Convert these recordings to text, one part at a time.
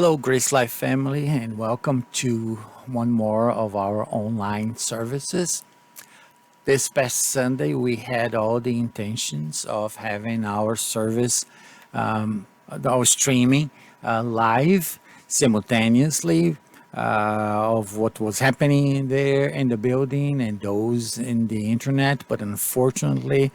Hello, Grace Life family, and welcome to one more of our online services. This past Sunday, we had all the intentions of having our service, our streaming live simultaneously of what was happening there in the building and those in the internet. But unfortunately,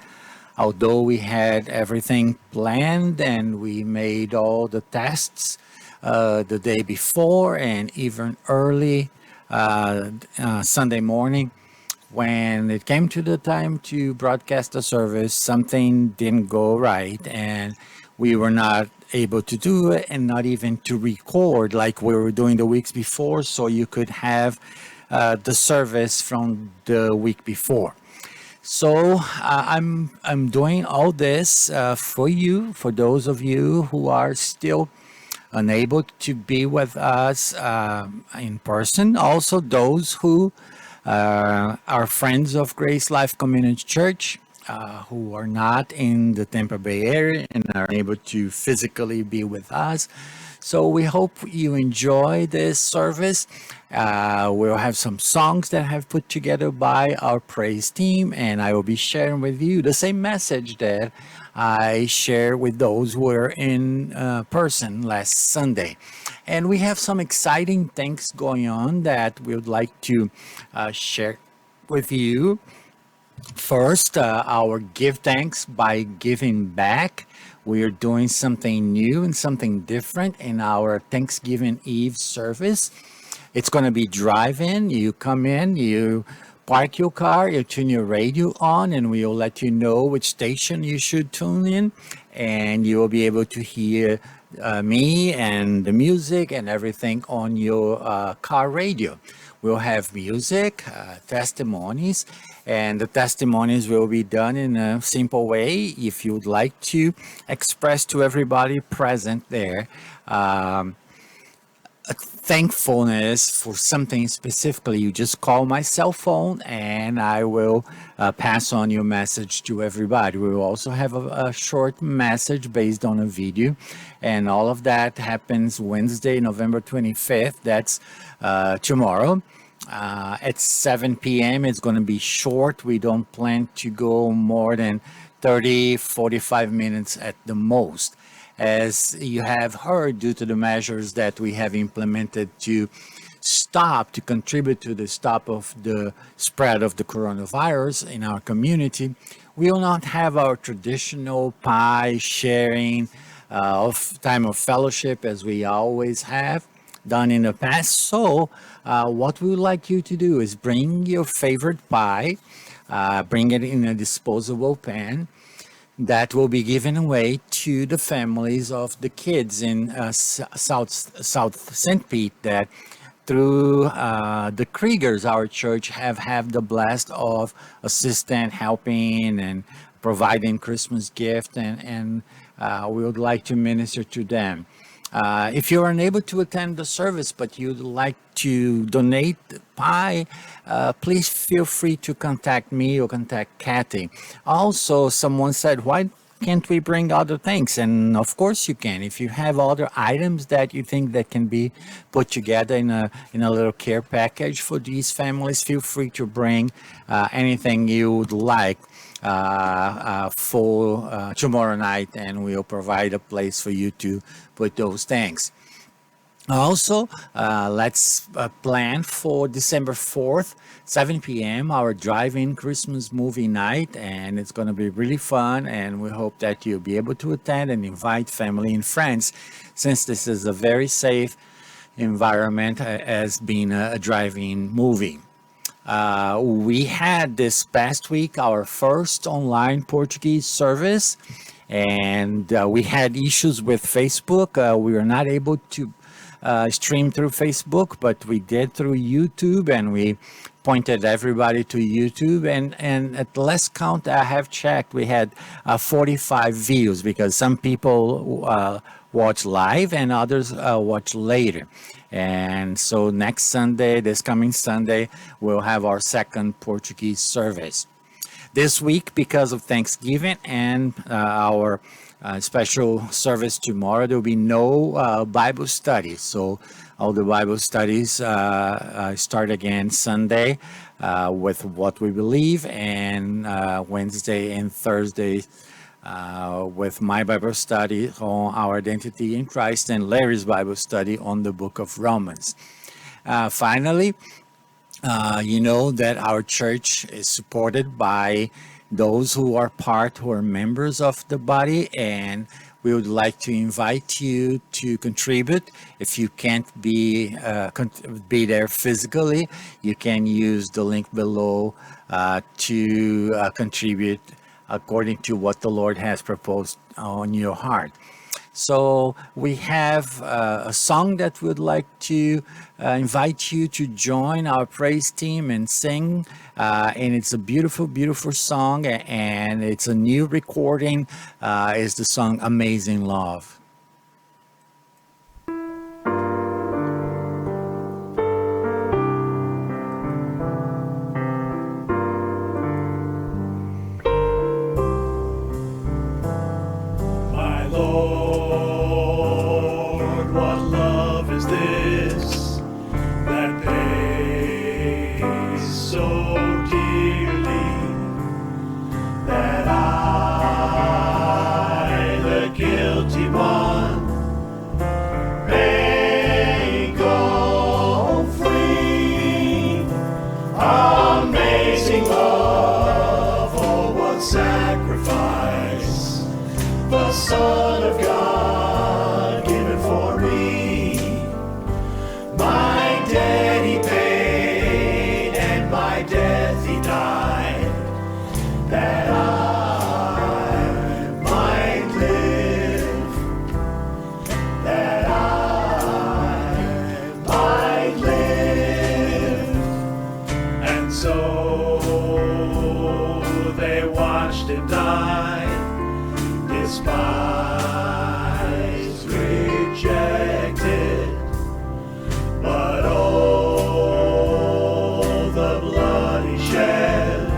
although we had everything planned and we made all the tests the day before and even early Sunday morning, when it came to the time to broadcast the service, something didn't go right, and we were not able to do it and not even to record like we were doing the weeks before, so you could have the service from the week before. So I'm doing all this for you, for those of you who are still unable to be with us in person. Also, those who are friends of Grace Life Community Church, who are not in the Tampa Bay area and are able to physically be with us. So we hope you enjoy this service. We'll have some songs that have put together by our praise team, and I will be sharing with you the same message that I share with those who were in person last Sunday. And we have some exciting things going on that we would like to share with you. First, our give thanks by giving back. We are doing something new and something different in our Thanksgiving Eve service. It's going to be drive-in. You come in, you park your car, you tune your radio on, and we will let you know which station you should tune in, and you will be able to hear me and the music and everything on your car radio. We'll have music, testimonies, and the testimonies will be done in a simple way. If you'd like to express to everybody present there a thankfulness for something specifically, you just call my cell phone and I will pass on your message to everybody. We will also have a short message based on a video, and all of that happens Wednesday, November 25th. That's tomorrow. At 7 p.m. It's going to be short. We don't plan to go more than 30, 45 minutes at the most. As you have heard, due to the measures that we have implemented to contribute to the stop of the spread of the coronavirus in our community, we will not have our traditional pie sharing of time of fellowship as we always have done in the past. So what we would like you to do is bring your favorite pie, bring it in a disposable pan that will be given away to the families of the kids in South St. Pete that through the Kriegers, our church, have had the blast of assistant helping and providing Christmas gift, and we would like to minister to them. If you're unable to attend the service but you'd like to donate pie, please feel free to contact me or contact Kathy. Also, someone said, why can't we bring other things? And of course you can. If you have other items that you think that can be put together in a little care package for these families, feel free to bring anything you would like for tomorrow night, and we'll provide a place for you to put those things. Also, let's plan for December 4th, 7 p.m., our drive-in Christmas movie night, and it's going to be really fun, and we hope that you'll be able to attend and invite family and friends, since this is a very safe environment as being a drive-in movie. We had this past week our first online Portuguese service, and we had issues with Facebook. We were not able to stream through Facebook, but we did through YouTube, and we pointed everybody to YouTube. And at the last count I have checked, we had 45 views, because some people watch live and others watch later. And so next Sunday, this coming Sunday, we'll have our second Portuguese service. This week, because of Thanksgiving and our special service tomorrow, there will be no Bible study. So all the Bible studies start again Sunday with what we believe, and Wednesday and Thursday with my Bible study on our identity in Christ, and Larry's Bible study on the book of Romans. Finally, you know that our church is supported by those who are members of the body, and we would like to invite you to contribute. If you can't be there physically, you can use the link below to contribute according to what the Lord has proposed on your heart. So we have a song that we'd like to invite you to join our praise team and sing. And it's a beautiful, beautiful song, and it's a new recording. It's the song Amazing Love. My Lord, what love is this that pays so dearly, that I, the guilty one, may go free? Amazing love, oh what sacrifice, the Son of God given for me. My debt he paid, and my death he died, that I might live, that I might live. And so they watched him die, despised, rejected, but oh, the blood he shed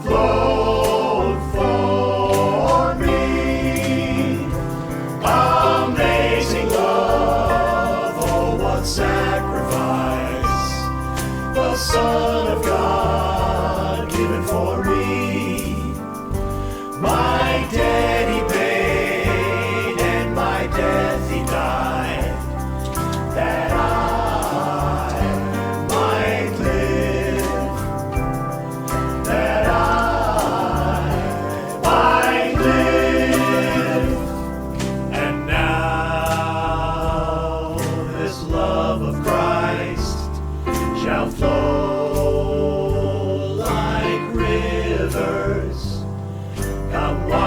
flowed for me. Amazing love, oh what sacrifice, the Son of God given for me. My debt he paid, and my death he died, that I might live, that I might live. And now this love of Christ shall flow like rivers. Come wash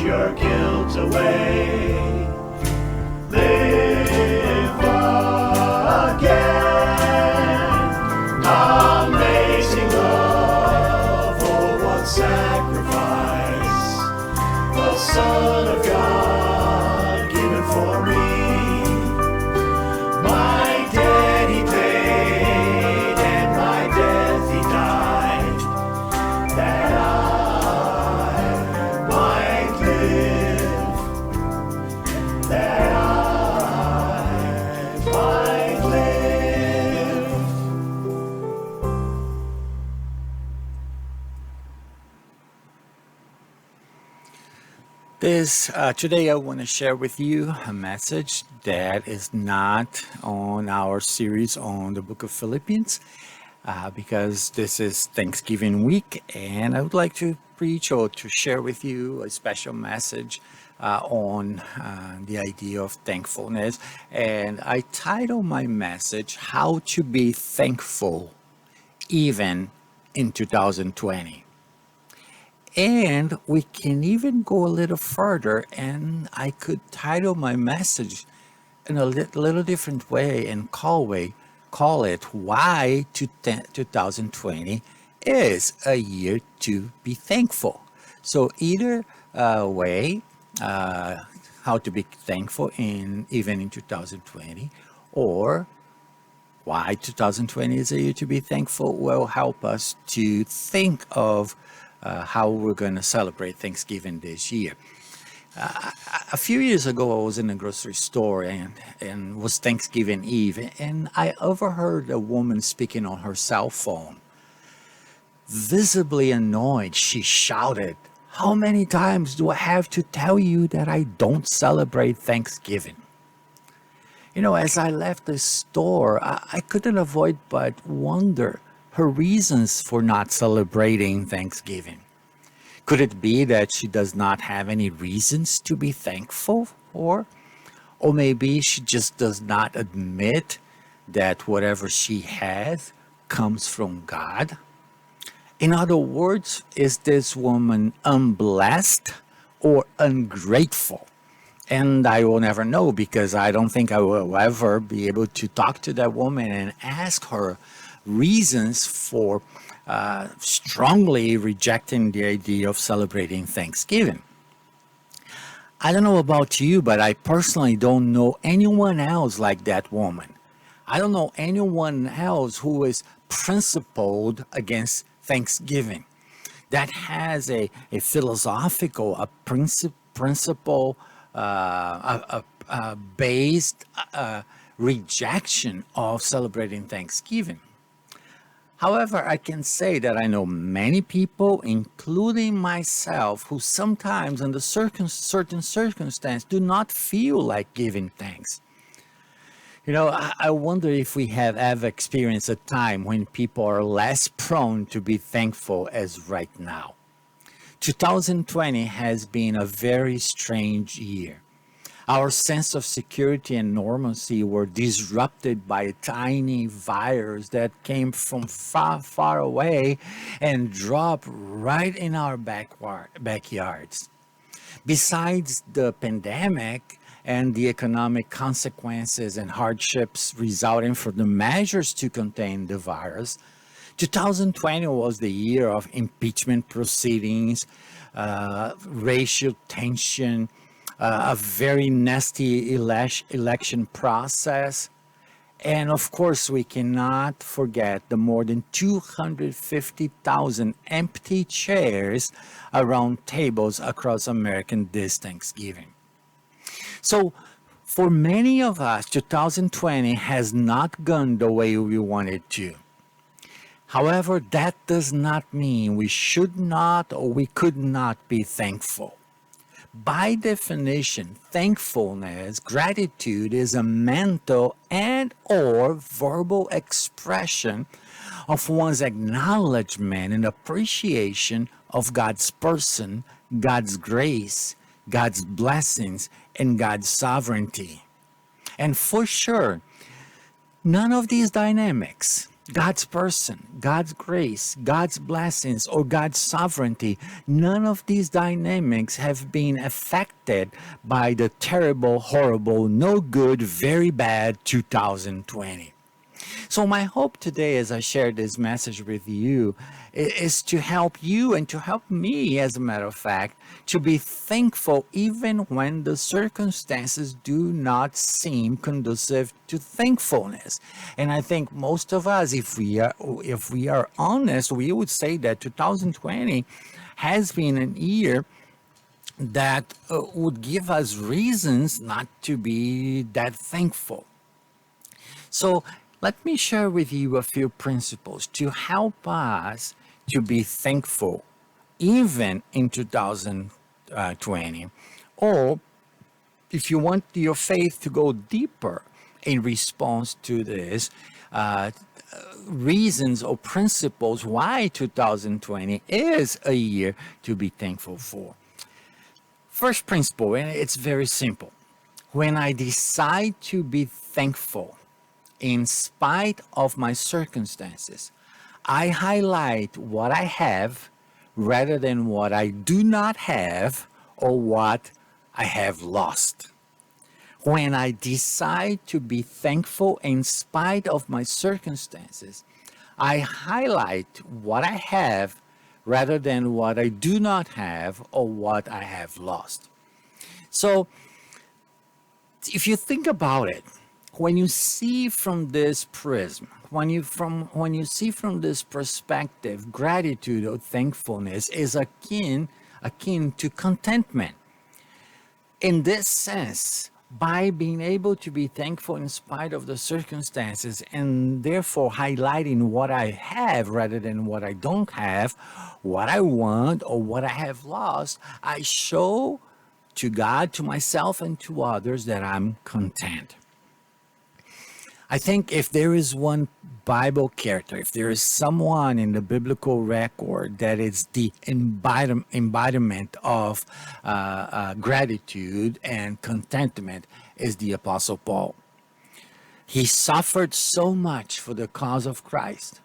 your guilt away. Live again. Amazing love, oh what sacrifice, the Son of God given for me. My debt he paid, and my death he died, that I might live, that I might live. Today I want to share with you a message that is not on our series on the book of Philippians, because this is Thanksgiving week, and I would like to preach or to share with you a special message on the idea of thankfulness. And I title my message, How to Be Thankful Even in 2020. And we can even go a little further, and I could title my message in a little different way and call it Why 2020 is a year to be thankful. So either way, how to be thankful even in 2020, or Why 2020 is a year to be thankful will help us to think of how we're going to celebrate Thanksgiving this year. A few years ago, I was in a grocery store and was Thanksgiving Eve, and I overheard a woman speaking on her cell phone. Visibly annoyed, she shouted, "How many times do I have to tell you that I don't celebrate Thanksgiving?" You know, as I left the store, I couldn't avoid but wonder her reasons for not celebrating Thanksgiving. Could it be that she does not have any reasons to be thankful for? Or maybe she just does not admit that whatever she has comes from God? In other words, is this woman unblessed or ungrateful? And I will never know because I don't think I will ever be able to talk to that woman and ask her reasons for strongly rejecting the idea of celebrating Thanksgiving. I don't know about you, but I personally don't know anyone else like that woman. I don't know anyone else who is principled against Thanksgiving, that has a philosophical, a principle, a based rejection of celebrating Thanksgiving. However, I can say that I know many people, including myself, who sometimes, under certain circumstances, do not feel like giving thanks. You know, I wonder if we have ever experienced a time when people are less prone to be thankful as right now. 2020 has been a very strange year. Our sense of security and normalcy were disrupted by a tiny virus that came from far, far away and dropped right in our backyards. Besides the pandemic and the economic consequences and hardships resulting from the measures to contain the virus, 2020 was the year of impeachment proceedings, racial tension, a very nasty election process. And of course, we cannot forget the more than 250,000 empty chairs around tables across America this Thanksgiving. So, for many of us, 2020 has not gone the way we wanted to. However, that does not mean we should not or we could not be thankful. By definition, thankfulness, gratitude is a mental and or verbal expression of one's acknowledgement and appreciation of God's person, God's grace, God's blessings, and God's sovereignty. And for sure, none of these dynamics, God's person, God's grace, God's blessings, or God's sovereignty, none of these dynamics have been affected by the terrible, horrible, no good, very bad 2020. So my hope today as I share this message with you is to help you and to help me, as a matter of fact, to be thankful even when the circumstances do not seem conducive to thankfulness. And I think most of us, if we are honest, we would say that 2020 has been a year that would give us reasons not to be that thankful. So let me share with you a few principles to help us to be thankful even in 2020. Or if you want your faith to go deeper in response to this, reasons or principles why 2020 is a year to be thankful for. First principle, and it's very simple. When I decide to be thankful, in spite of my circumstances, I highlight what I have rather than what I do not have or what I have lost. When I decide to be thankful in spite of my circumstances, I highlight what I have rather than what I do not have or what I have lost. So, if you think about it, When you see from this prism, when you see from this perspective, gratitude or thankfulness is akin to contentment. In this sense, by being able to be thankful in spite of the circumstances and therefore highlighting what I have rather than what I don't have, what I want or what I have lost, I show to God, to myself, and to others that I'm content. I think if there is one Bible character, if there is someone in the biblical record that is the embodiment of gratitude and contentment, is the Apostle Paul. He suffered so much for the cause of Christ,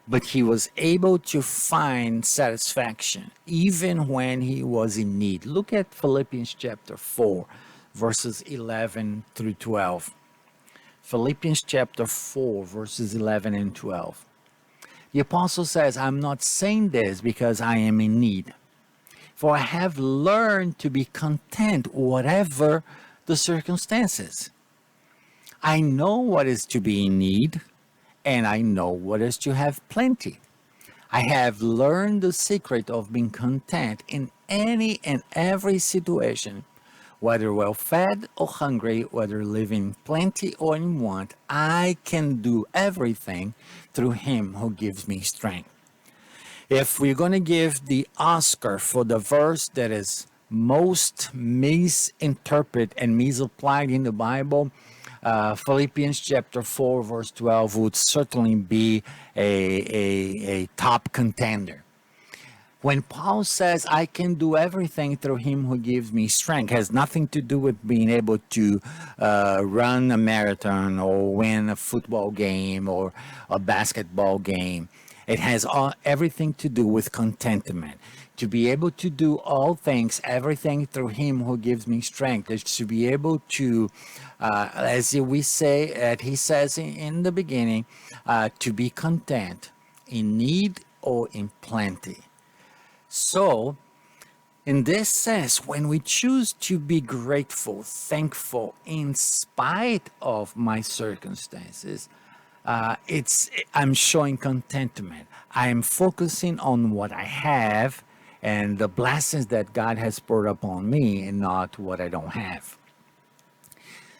but he was able to find satisfaction even when he was in need. Look at Philippians chapter 4, verses 11 through 12. Philippians chapter 4, verses 11 and 12. The apostle says, I'm not saying this because I am in need, for I have learned to be content whatever the circumstances. I know what is to be in need, and I know what is to have plenty. I have learned the secret of being content in any and every situation, whether well fed or hungry, whether living in plenty or in want. I can do everything through him who gives me strength. If we're going to give the Oscar for the verse that is most misinterpreted and misapplied in the Bible, Philippians chapter 4, verse 12 would certainly be a top contender. When Paul says, I can do everything through him who gives me strength, has nothing to do with being able to run a marathon or win a football game or a basketball game. It has everything to do with contentment. To be able to do all things, everything through him who gives me strength, is to be able to, as we say, he says in the beginning, to be content in need or in plenty. So, in this sense, when we choose to be grateful, thankful, in spite of my circumstances, I'm showing contentment. I am focusing on what I have and the blessings that God has poured upon me and not what I don't have.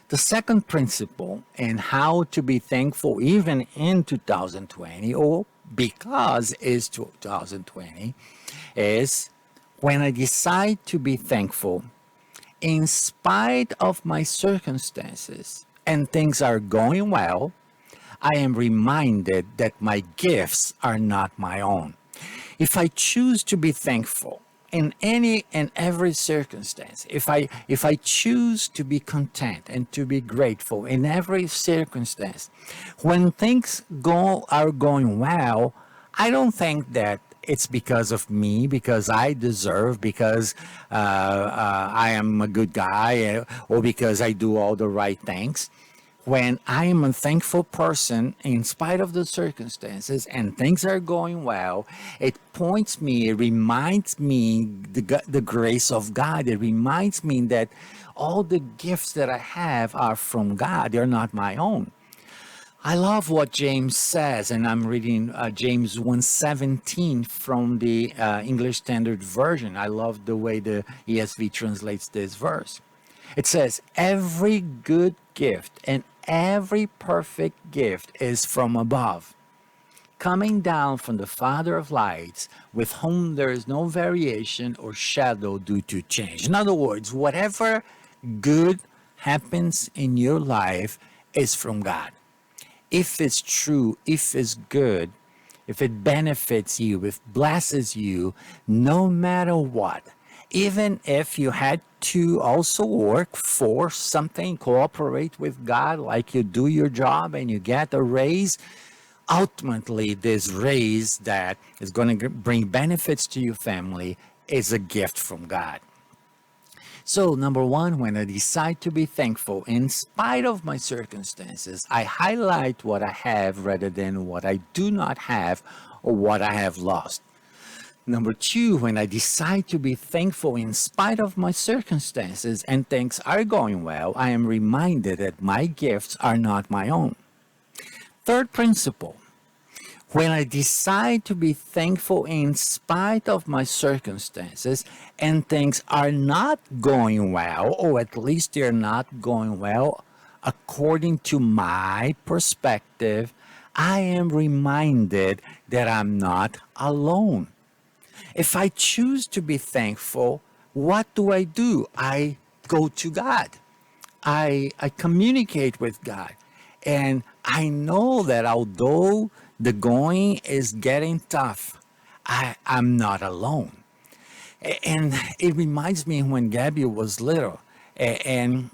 The second principle in how to be thankful even in 2020 or because it's 2020 is when I decide to be thankful in spite of my circumstances and things are going well, I am reminded that my gifts are not my own. If I choose to be thankful in any and every circumstance, if I choose to be content and to be grateful in every circumstance, when things are going well, I don't think that it's because of me, because I deserve, because I am a good guy, or because I do all the right things. When I am a thankful person, in spite of the circumstances, and things are going well, it points me, it reminds me the grace of God. It reminds me that all the gifts that I have are from God. They're not my own. I love what James says, and I'm reading James 1:17 from the English Standard Version. I love the way the ESV translates this verse. It says, every good gift and every perfect gift is from above, coming down from the Father of lights, with whom there is no variation or shadow due to change. In other words, whatever good happens in your life is from God. If it's true, if it's good, if it benefits you, if it blesses you, no matter what, even if you had to also work for something, cooperate with God, like you do your job and you get a raise, ultimately this raise that is going to bring benefits to your family is a gift from God. So, number one, when I decide to be thankful in spite of my circumstances, I highlight what I have rather than what I do not have or what I have lost. Number two, when I decide to be thankful in spite of my circumstances and things are going well, I am reminded that my gifts are not my own. Third principle, when I decide to be thankful in spite of my circumstances and things are not going well, or at least they're not going well according to my perspective, I am reminded that I'm not alone. If I choose to be thankful, what do? I go to God. I communicate with God. And I know that although the going is getting tough, I'm not alone. And it reminds me when Gabby was little, and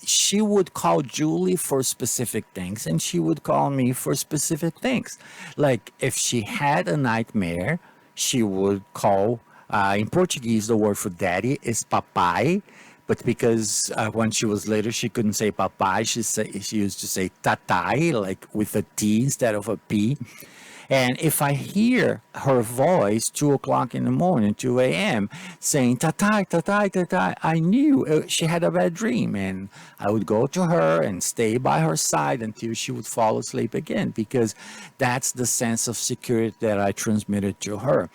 she would call Julie for specific things, and she would call me for specific things. Like if she had a nightmare, she would call, in Portuguese, the word for daddy is papai. But because when she was little, she couldn't say papai, she used to say tatai, like with a T instead of a P. And if I hear her voice 2 o'clock in the morning, 2 a.m., saying tatai, tatai, tatai, I knew she had a bad dream. And I would go to her and stay by her side until she would fall asleep again, because that's the sense of security that I transmitted to her.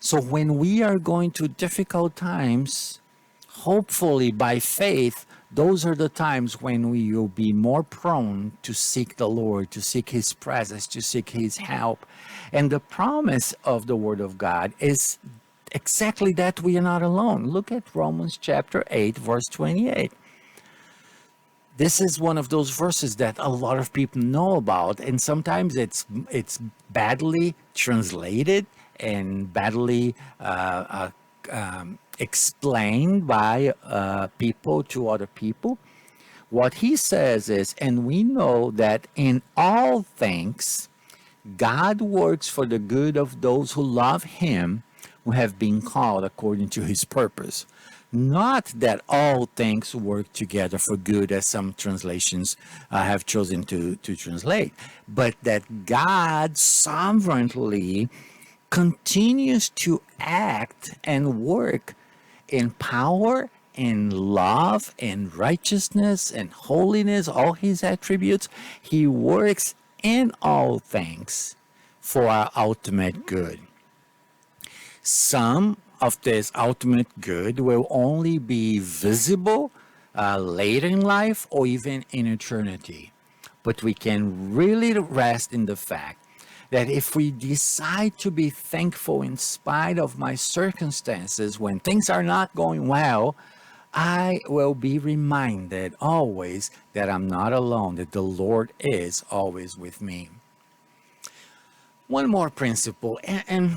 So when we are going through difficult times, hopefully by faith, those are the times when we will be more prone to seek the Lord, to seek His presence, to seek His help. And the promise of the Word of God is exactly that we are not alone. Look at Romans chapter 8, verse 28. This is one of those verses that a lot of people know about, and sometimes it's badly translated and badly explained by people to other people. What he says is, and we know that in all things, God works for the good of those who love Him, who have been called according to His purpose. Not that all things work together for good, as some translations have chosen to translate, but that God sovereignly continues to act and work in power, in love, in righteousness, and holiness, all His attributes. He works in all things for our ultimate good. Some of this ultimate good will only be visible later in life or even in eternity. But we can really rest in the fact that if we decide to be thankful in spite of my circumstances, when things are not going well, I will be reminded always that I'm not alone, that the Lord is always with me. One more principle, and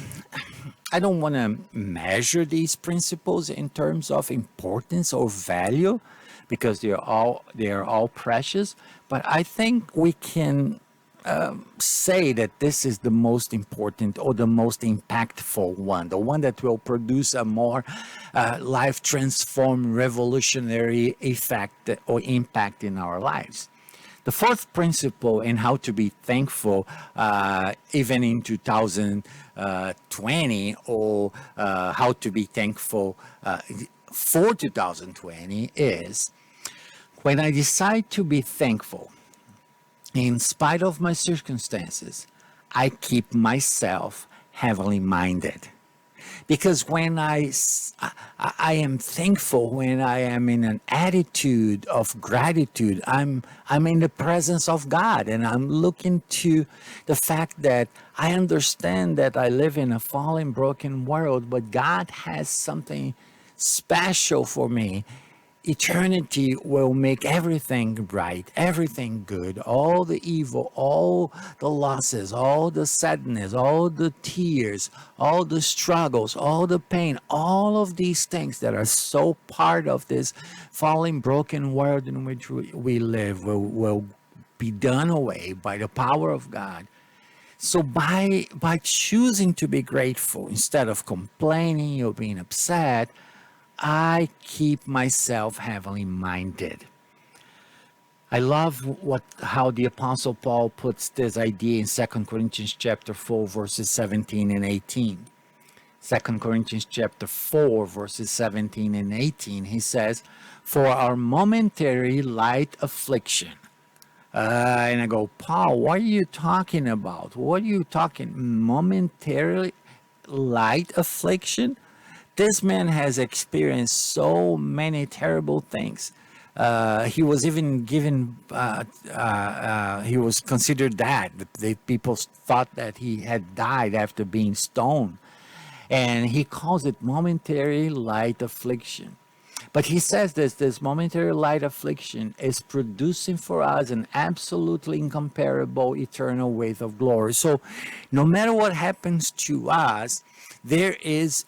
I don't want to measure these principles in terms of importance or value, because they are all precious, but I think we can say that this is the most important or the most impactful one, the one that will produce a more life transform, revolutionary effect or impact in our lives. The fourth principle in how to be thankful, even in 2020, or how to be thankful for 2020, is when I decide to be thankful, in spite of my circumstances, I keep myself heavenly minded. Because when I am thankful, when I am in an attitude of gratitude, I'm in the presence of God, and I'm looking to the fact that I understand that I live in a fallen, broken world, but God has something special for me. Eternity will make everything right, everything good, all the evil, all the losses, all the sadness, all the tears, all the struggles, all the pain, all of these things that are so part of this fallen, broken world in which we live will be done away by the power of God. So by choosing to be grateful instead of complaining or being upset, I keep myself heavenly minded. I love how the Apostle Paul puts this idea in 2 Corinthians chapter 4, verses 17 and 18. Second Corinthians chapter 4, verses 17 and 18, he says, "For our momentary light affliction." And I go, Paul, what are you talking about? What are you talking? Momentarily light affliction? This man has experienced so many terrible things. He was even given, he was considered dead. The people thought that he had died after being stoned. And he calls it momentary light affliction. But he says this momentary light affliction is producing for us an absolutely incomparable eternal weight of glory. So no matter what happens to us, there is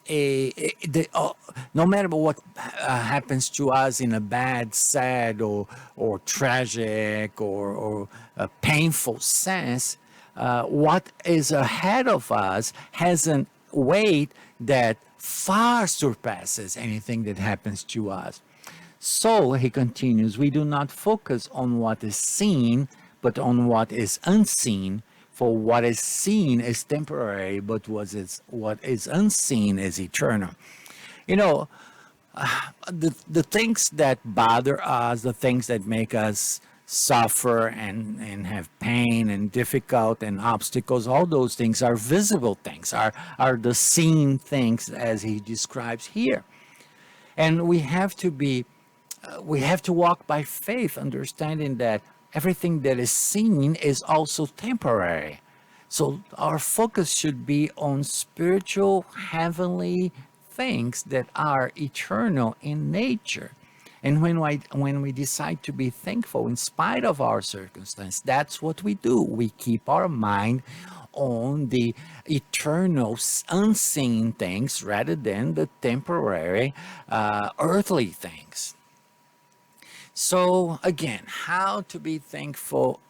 no matter what happens to us in a bad, sad, or tragic, or a painful sense, what is ahead of us has a weight that far surpasses anything that happens to us. So he continues, we do not focus on what is seen, but on what is unseen. For what is seen is temporary, but what is unseen is eternal. You know, the things that bother us, the things that make us suffer and have pain and difficult and obstacles, all those things are visible things, are the seen things as he describes here. And we have to walk by faith, understanding that everything that is seen is also temporary. So our focus should be on spiritual, heavenly things that are eternal in nature. And when we decide to be thankful in spite of our circumstance, that's what we do. We keep our mind on the eternal, unseen things rather than the temporary, earthly things. So again, how to be thankful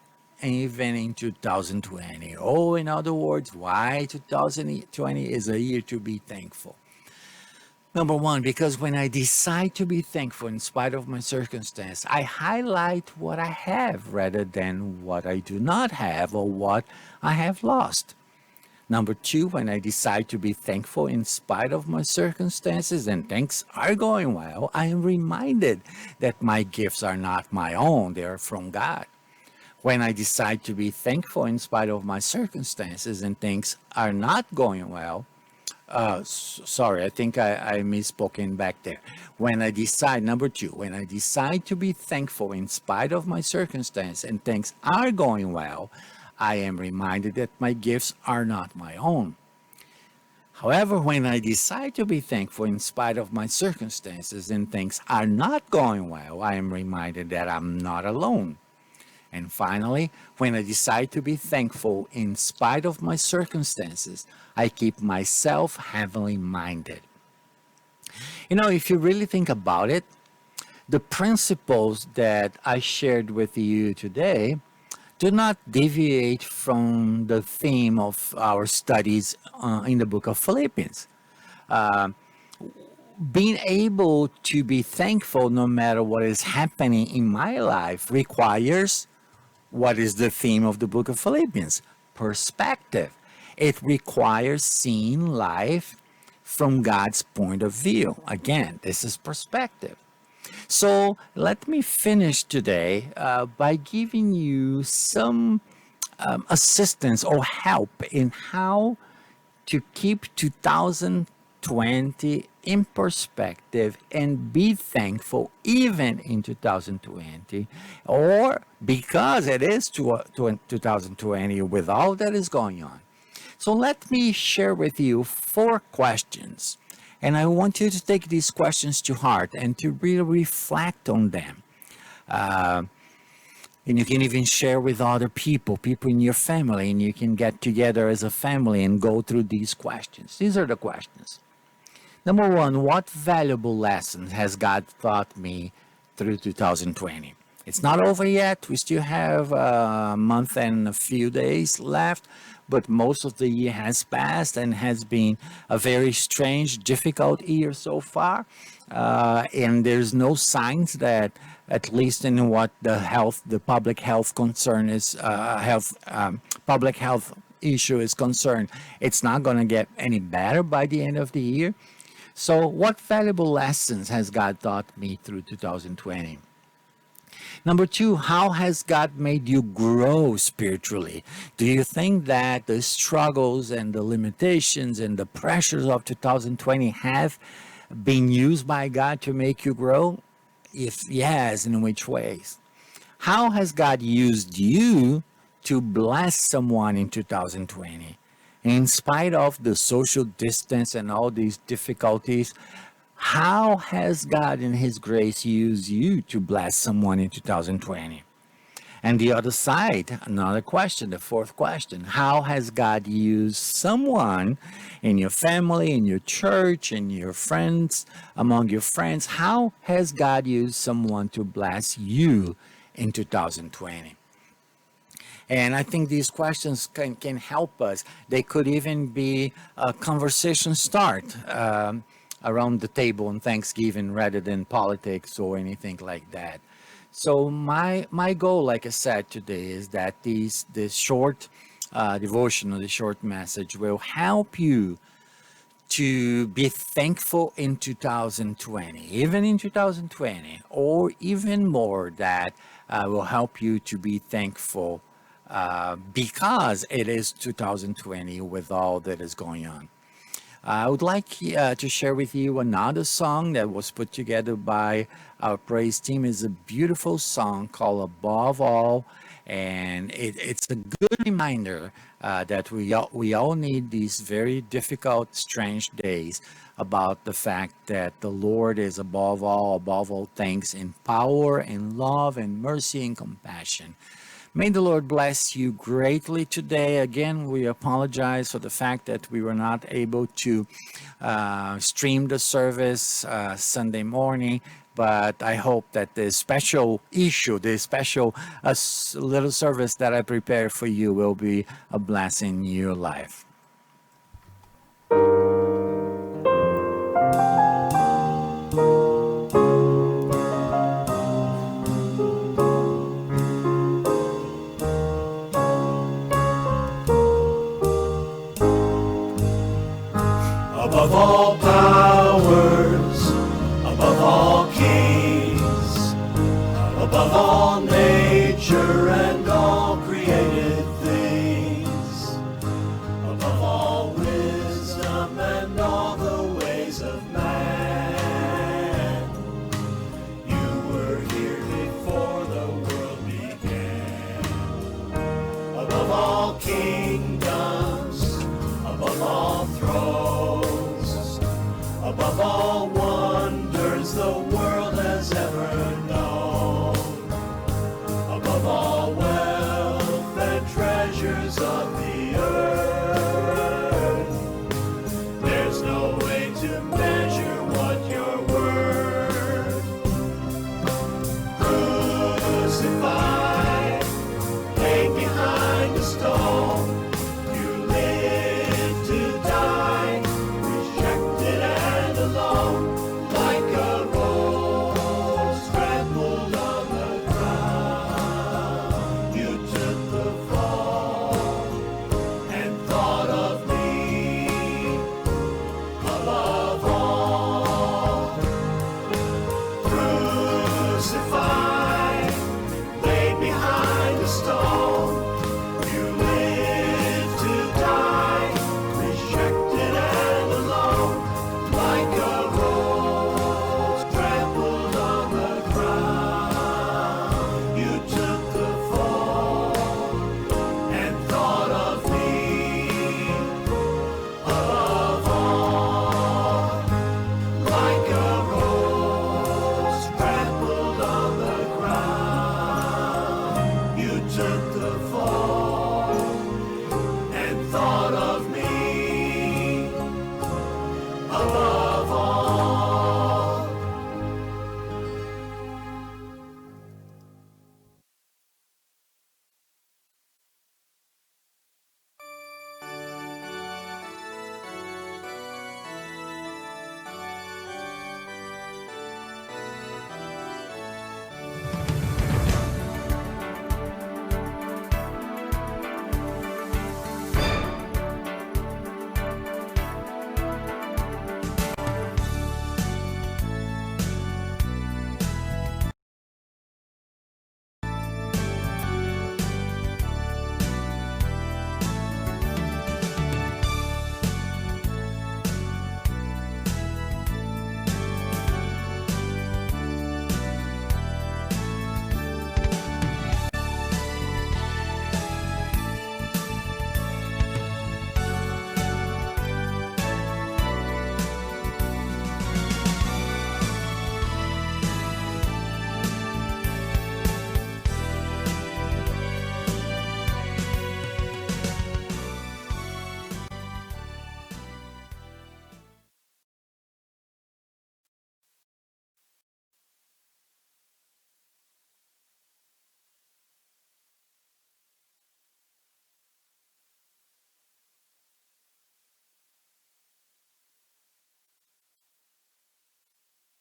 even in 2020? Oh, in other words, why 2020 is a year to be thankful? Number one, because when I decide to be thankful in spite of my circumstance, I highlight what I have rather than what I do not have or what I have lost. Number two, when I decide to be thankful in spite of my circumstances and things are going well, I am reminded that my gifts are not my own, they are from God. When I decide to be thankful in spite of my circumstances and things are not going well, sorry, I think I misspoken back there. When I decide, number two, when I decide to be thankful in spite of my circumstance and things are going well, I am reminded that my gifts are not my own. However, when I decide to be thankful in spite of my circumstances and things are not going well, I am reminded that I'm not alone. And finally, when I decide to be thankful in spite of my circumstances, I keep myself heavenly minded. You know, if you really think about it, the principles that I shared with you today do not deviate from the theme of our studies in the book of Philippians. Being able to be thankful no matter what is happening in my life requires what is the theme of the book of Philippians? Perspective. It requires seeing life from God's point of view. Again, this is perspective. So let me finish today by giving you some assistance or help in how to keep 2020 in perspective and be thankful even in 2020, or because it is 2020 with all that is going on. So let me share with you 4 questions, and I want you to take these questions to heart and to really reflect on them. And you can even share with other people in your family, and you can get together as a family and go through these questions. These are the questions. Number 1, what valuable lessons has God taught me through 2020? It's not over yet. We still have a month and a few days left, but most of the year has passed and has been a very strange, difficult year so far. And there's no signs that, at least in what the public health concern is, public health issue is concerned, it's not going to get any better by the end of the year. So, what valuable lessons has God taught me through 2020? Number two, how has God made you grow spiritually? Do you think that the struggles and the limitations and the pressures of 2020 have been used by God to make you grow? If yes, in which ways? How has God used you to bless someone in 2020? In spite of the social distance and all these difficulties, how has God in His grace used you to bless someone in 2020? And the other side, another question, the fourth question, how has God used someone in your family, in your church, in your friends, among your friends? How has God used someone to bless you in 2020? And I think these questions can help us. They could even be a conversation start around the table on Thanksgiving rather than politics or anything like that. So my goal, like I said today, is that this short devotional, the short message will help you to be thankful in 2020, even in 2020, or even more, that will help you to be thankful because it is 2020 with all that is going on. I would like to share with you another song that was put together by our praise team. It's a beautiful song called Above All, and it's a good reminder that we all need these very difficult, strange days about the fact that the Lord is above all things, in power, in love, and mercy, and compassion. May the Lord bless you greatly today. Again, we apologize for the fact that we were not able to stream the service Sunday morning, but I hope that the special issue, the special little service that I prepared for you will be a blessing in your life. Above all powers, above all kings, above all